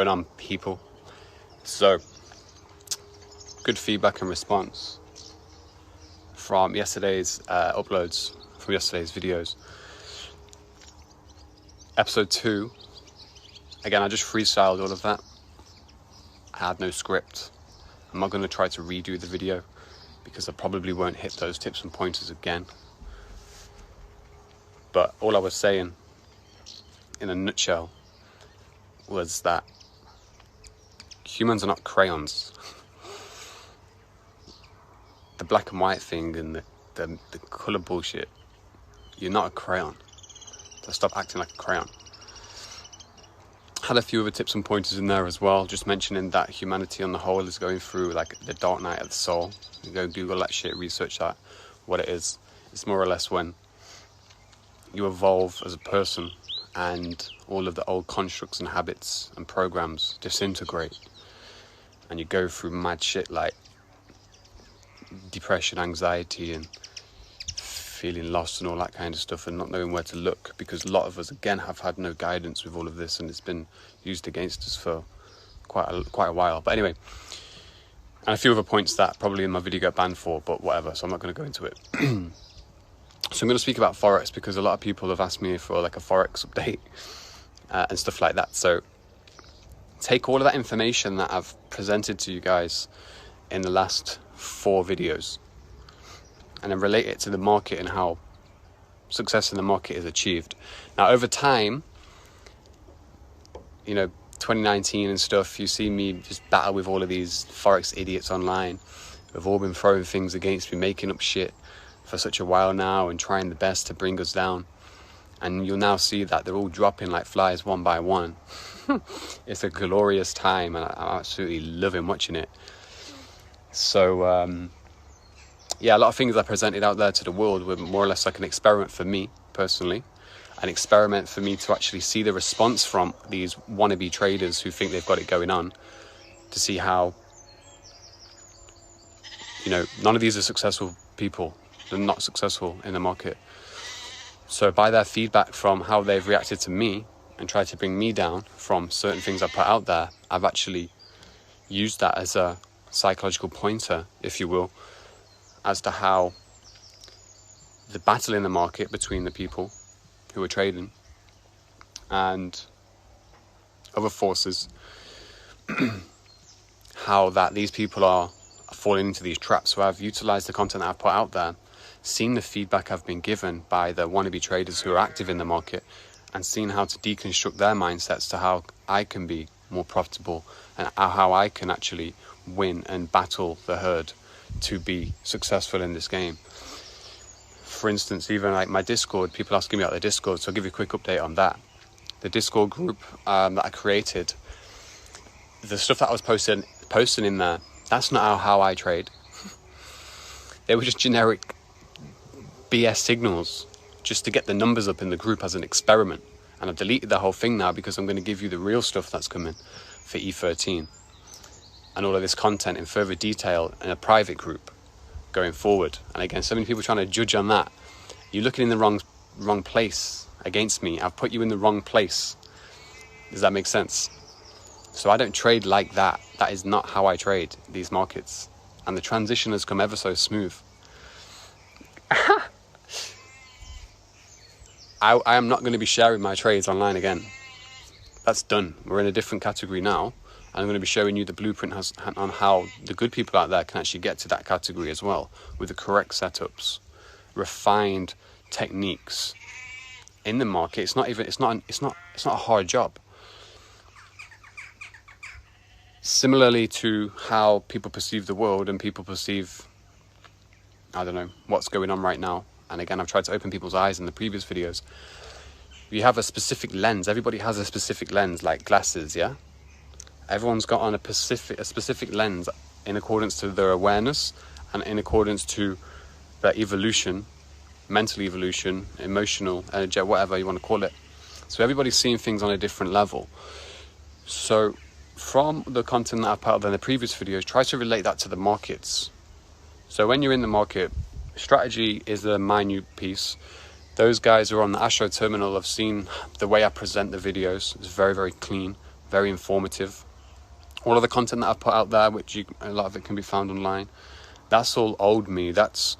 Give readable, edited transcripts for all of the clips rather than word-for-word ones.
going on, people? So, good feedback and response from yesterday's uploads, from yesterday's videos. Episode 2, again, I just freestyled all of that. I had no script. I'm not going to try to redo the video because I probably won't hit those tips and pointers again. But all I was saying, in a nutshell, was that humans are not crayons. The black and white thing and the colour bullshit, you're not a crayon. So stop acting like a crayon. Had a few other tips and pointers in there as well, just mentioning that humanity on the whole is going through like the dark night of the soul. You go Google that shit, research that, what it is. It's more or less when you evolve as a person and all of the old constructs and habits and programs disintegrate, and you go through mad shit like depression, anxiety, and feeling lost and all that kind of stuff, and not knowing where to look, because a lot of us again have had no guidance with all of this, and it's been used against us for quite a while. But anyway, and a few other points that probably in my video got banned for, but whatever, so I'm not going to go into it. So I'm going to speak about Forex because a lot of people have asked me for like a Forex update and stuff like that. So take all of that information that I've presented to you guys in the last 4 videos and then relate it to the market and how success in the market is achieved. Now, over time, 2019 and stuff, you see me just battle with all of these Forex idiots online who've all been throwing things against me, making up shit for such a while now and trying the best to bring us down. And you'll now see that they're all dropping like flies one by one. It's a glorious time and I'm absolutely loving watching it. So, yeah, a lot of things I presented out there to the world were more or less like an experiment for me, personally. An experiment for me to actually see the response from these wannabe traders who think they've got it going on, to see how, none of these are successful people. They're not successful in the market. So by their feedback from how they've reacted to me and tried to bring me down from certain things I put out there, I've actually used that as a psychological pointer, if you will, as to how the battle in the market between the people who are trading and other forces, how that these people are falling into these traps. So I've utilized the content that I've put out there, seen the feedback I've been given by the wannabe traders who are active in the market, and seen how to deconstruct their mindsets to how I can be more profitable and how I can actually win and battle the herd to be successful in this game. For instance, even like my Discord, people asking me about the Discord, so I'll give you a quick update on that. The Discord group that I created, the stuff that I was posting in there, that's not how I trade. They were just generic BS signals just to get the numbers up in the group as an experiment. And I've deleted the whole thing now because I'm going to give you the real stuff that's coming for E13. And all of this content in further detail in a private group going forward. And again, so many people trying to judge on that. You're looking in the wrong place against me. I've put you in the wrong place. Does that make sense? So I don't trade like that. That is not how I trade these markets. And the transition has come ever so smooth. I am not going to be sharing my trades online again. That's done. We're in a different category now. I'm going to be showing you the blueprint on how the good people out there can actually get to that category as well, with the correct setups, refined techniques in the market. It's not a hard job. Similarly to how people perceive the world and people perceive, what's going on right now. And again, I've tried to open people's eyes in the previous videos. You have a specific lens. Everybody has a specific lens, like glasses, yeah? Everyone's got on a specific lens in accordance to their awareness and in accordance to their evolution, mental evolution, emotional, energetic, whatever you want to call it. So everybody's seeing things on a different level. So from the content that I've put out in the previous videos, try to relate that to the markets. So when you're in the market, strategy is a minute piece. Those guys who are on the Astro terminal have seen the way I present the videos. It's very, very clean, very informative. All of the content that I've put out there, which a lot of it can be found online, that's all old me. That's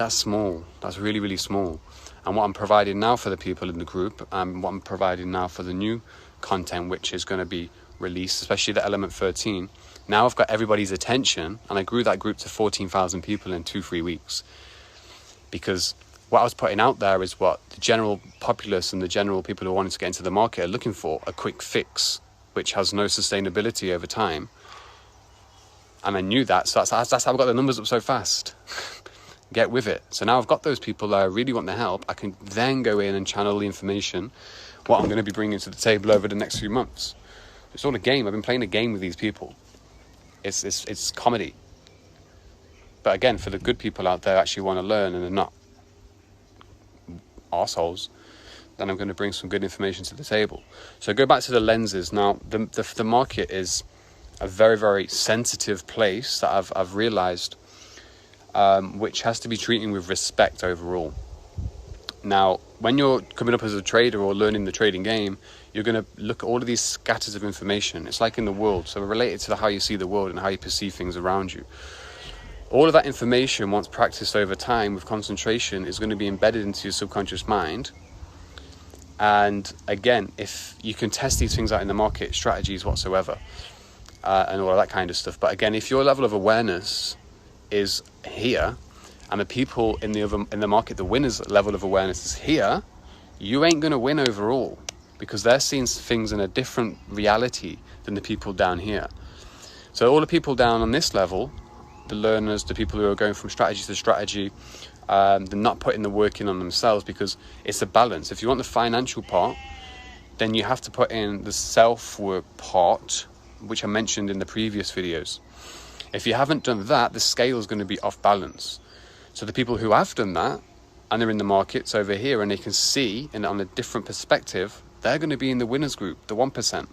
small. That's really, really small. And what I'm providing now for the people in the group, what I'm providing now for the new content, which is going to be released, especially the Element 13. Now I've got everybody's attention, and I grew that group to 14,000 people in 2-3 weeks. Because what I was putting out there is what the general populace and the general people who wanted to get into the market are looking for: a quick fix, which has no sustainability over time. And I knew that, so that's how I got the numbers up so fast. Get with it. So now I've got those people that I really want the help. I can then go in and channel the information, what I'm going to be bringing to the table over the next few months. It's all a game. I've been playing a game with these people. It's comedy. But again, for the good people out there who actually want to learn and are not arseholes, then I'm going to bring some good information to the table. So go back to the lenses. Now, the market is a very, very sensitive place that I've realized, which has to be treated with respect overall. Now, when you're coming up as a trader or learning the trading game, you're going to look at all of these scatters of information. It's like in the world, so related to how you see the world and how you perceive things around you. All of that information, once practiced over time with concentration, is going to be embedded into your subconscious mind. And again, if you can test these things out in the market, strategies whatsoever, and all of that kind of stuff. But again, if your level of awareness is here, and the people in the market, the winners' level of awareness is here, you ain't going to win overall, because they're seeing things in a different reality than the people down here. So all the people down on this level, the learners, the people who are going from strategy to strategy, they're not putting the work in on themselves, because it's a balance. If you want the financial part, then you have to put in the self-work part, which I mentioned in the previous videos. If you haven't done that, the scale is going to be off balance. So the people who have done that, and they're in the markets over here, and they can see and on a different perspective, they're going to be in the winners group, the 1%.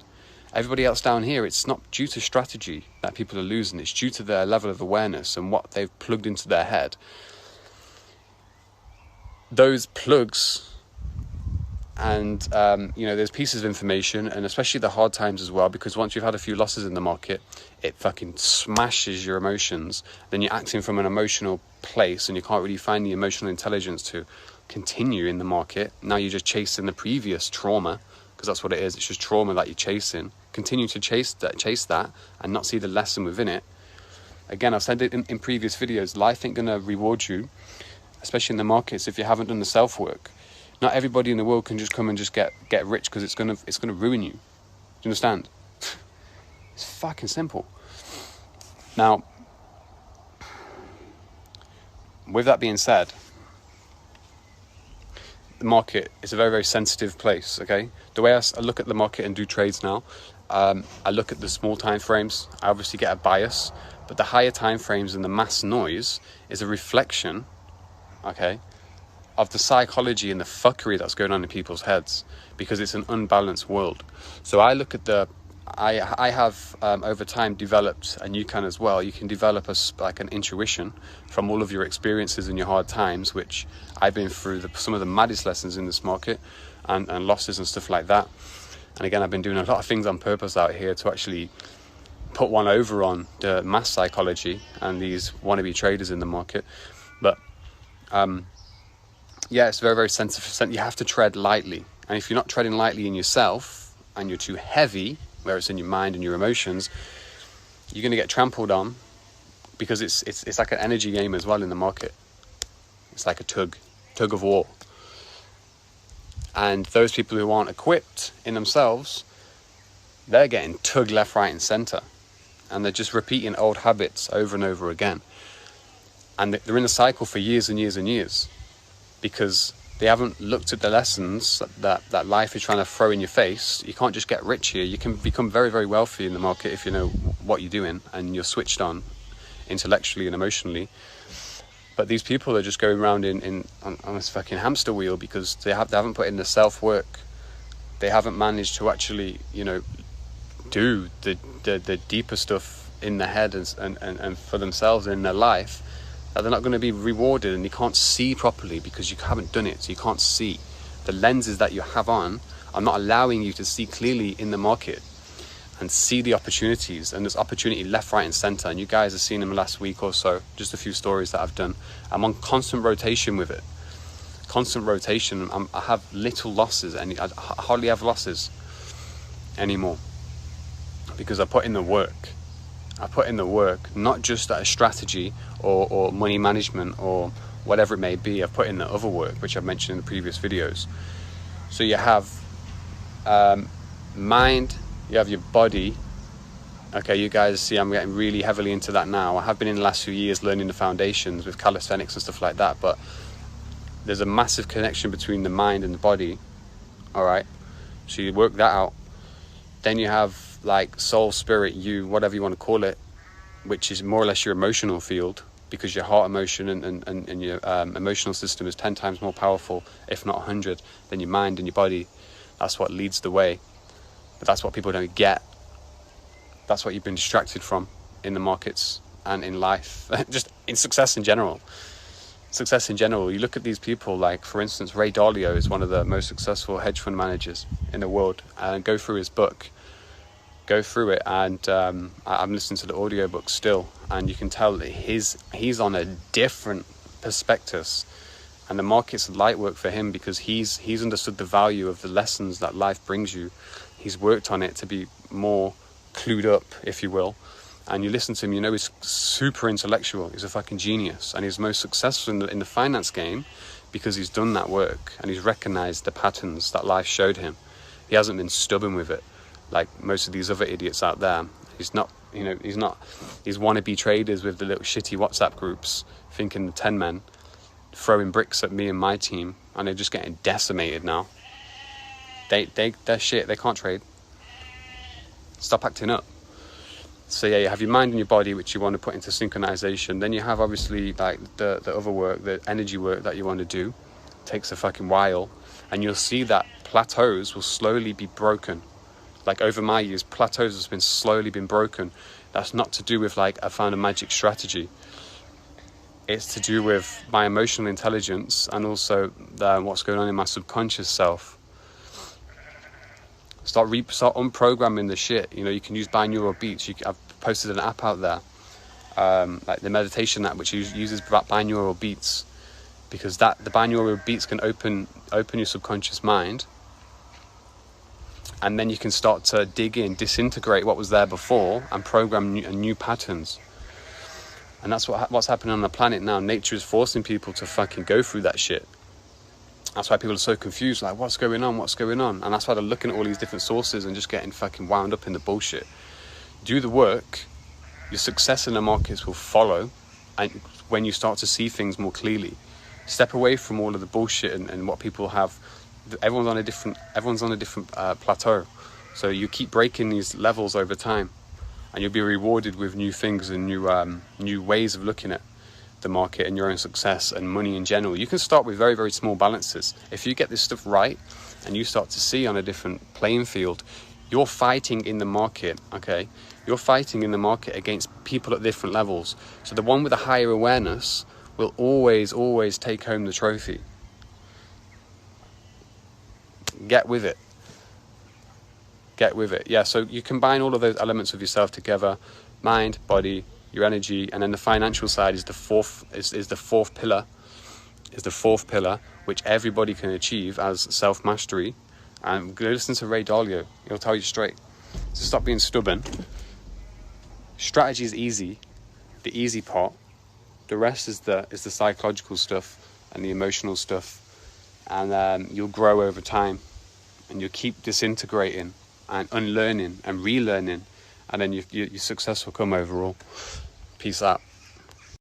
Everybody else down here, it's not due to strategy that people are losing. It's due to their level of awareness and what they've plugged into their head. Those plugs and, there's pieces of information, and especially the hard times as well, because once you've had a few losses in the market, it fucking smashes your emotions. Then you're acting from an emotional place, and you can't really find the emotional intelligence to continue in the market. Now you're just chasing the previous trauma, because that's what it is. It's just trauma that you're chasing. Continue to chase that and not see the lesson within it. Again, I've said it in previous videos, life ain't going to reward you, especially in the markets, if you haven't done the self-work. Not everybody in the world can just come and just get rich, because it's gonna ruin you. Do you understand? It's fucking simple. Now, with that being said, the market is a very, very sensitive place, okay? The way I look at the market and do trades now, I look at the small time frames. I obviously get a bias, but the higher time frames and the mass noise is a reflection, okay, of the psychology and the fuckery that's going on in people's heads, because it's an unbalanced world. So I look at I have over time developed, and you can as well, you can develop an intuition from all of your experiences and your hard times, which I've been through some of the maddest lessons in this market and losses and stuff like that. And again, I've been doing a lot of things on purpose out here to actually put one over on the mass psychology and these wannabe traders in the market. But it's very, very sensitive. You have to tread lightly. And if you're not treading lightly in yourself and you're too heavy, where it's in your mind and your emotions, you're going to get trampled on, because it's like an energy game as well in the market. It's like a tug of war. And those people who aren't equipped in themselves, they're getting tugged left, right and center. And they're just repeating old habits over and over again. And they're in a cycle for years and years and years, because they haven't looked at the lessons that life is trying to throw in your face. You can't just get rich here. You can become very, very wealthy in the market if you know what you're doing and you're switched on intellectually and emotionally. But these people are just going around on this fucking hamster wheel, because they haven't put in the self-work. They haven't managed to actually, do the deeper stuff in their head and for themselves in their life, that they're not going to be rewarded, and you can't see properly because you haven't done it. So you can't see. The lenses that you have on I'm not allowing you to see clearly in the market and see the opportunities. And there's opportunity left, right and center, and you guys have seen them last week or so, just a few stories that I've done. I'm on constant rotation with it. Constant rotation. I have little losses, and I hardly have losses anymore, because I put in the work. I put in the work, not just at a strategy or money management or whatever it may be. I've put in the other work, which I've mentioned in the previous videos. So you have mind, you have your body. Okay, you guys see I'm getting really heavily into that now. I have been in the last few years learning the foundations with calisthenics and stuff like that, but there's a massive connection between the mind and the body. All right, so you work that out. Then you have like soul, spirit, you, whatever you want to call it, which is more or less your emotional field, because your heart emotion and your emotional system is 10 times more powerful, if not 100, than your mind and your body. That's what leads the way. But that's what people don't get. That's what you've been distracted from in the markets and in life, just in success in general. Success in general. You look at these people, like for instance, Ray Dalio is one of the most successful hedge fund managers in the world, and go through his book. Go through it, and I'm listening to the audiobook still, and you can tell that he's on a different perspective, and the market's light work for him, because he's understood the value of the lessons that life brings you. He's worked on it to be more clued up, if you will. And you listen to him, you know he's super intellectual. He's a fucking genius, and he's most successful in the finance game because he's done that work and he's recognized the patterns that life showed him. He hasn't been stubborn with it like most of these other idiots out there. He's wannabe traders with the little shitty WhatsApp groups, thinking the 10 men, throwing bricks at me and my team, and they're just getting decimated now. They're shit. They can't trade. Stop acting up. So yeah, you have your mind and your body, which you want to put into synchronization. Then you have obviously like the other work, the energy work that you want to do. It takes a fucking while, and you'll see that plateaus will slowly be broken. Like over my years, plateaus has been slowly been broken. That's not to do with like I found a magic strategy. It's to do with my emotional intelligence and also what's going on in my subconscious self. Start unprogramming the shit. You know, you can use binaural beats. I've posted an app out there, like the meditation app, which uses binaural beats, because the binaural beats can open your subconscious mind. And then you can start to dig in, disintegrate what was there before, and program new patterns. And that's what's happening on the planet now. Nature is forcing people to fucking go through that shit. That's why people are so confused, like, what's going on? And that's why they're looking at all these different sources and just getting fucking wound up in the bullshit. Do the work, your success in the markets will follow, and when you start to see things more clearly. Step away from all of the bullshit and what people have. Everyone's on a different plateau, so you keep breaking these levels over time, and you'll be rewarded with new things and new ways of looking at the market and your own success and money in general. You can start with very, very small balances. If you get this stuff right and you start to see on a different playing field, you're fighting in the market. Okay, you're fighting in the market against people at different levels. So the one with a higher awareness will always take home the trophy. Get with it. Yeah, so you combine all of those elements of yourself together: mind, body, your energy, and then the financial side is the fourth pillar, which everybody can achieve as self-mastery. And go listen to Ray Dalio. He'll tell you straight. So stop being stubborn. Strategy is easy, the easy part. The rest is the psychological stuff and the emotional stuff, and you'll grow over time. And you'll keep disintegrating and unlearning and relearning, and then your success will come overall. Peace out.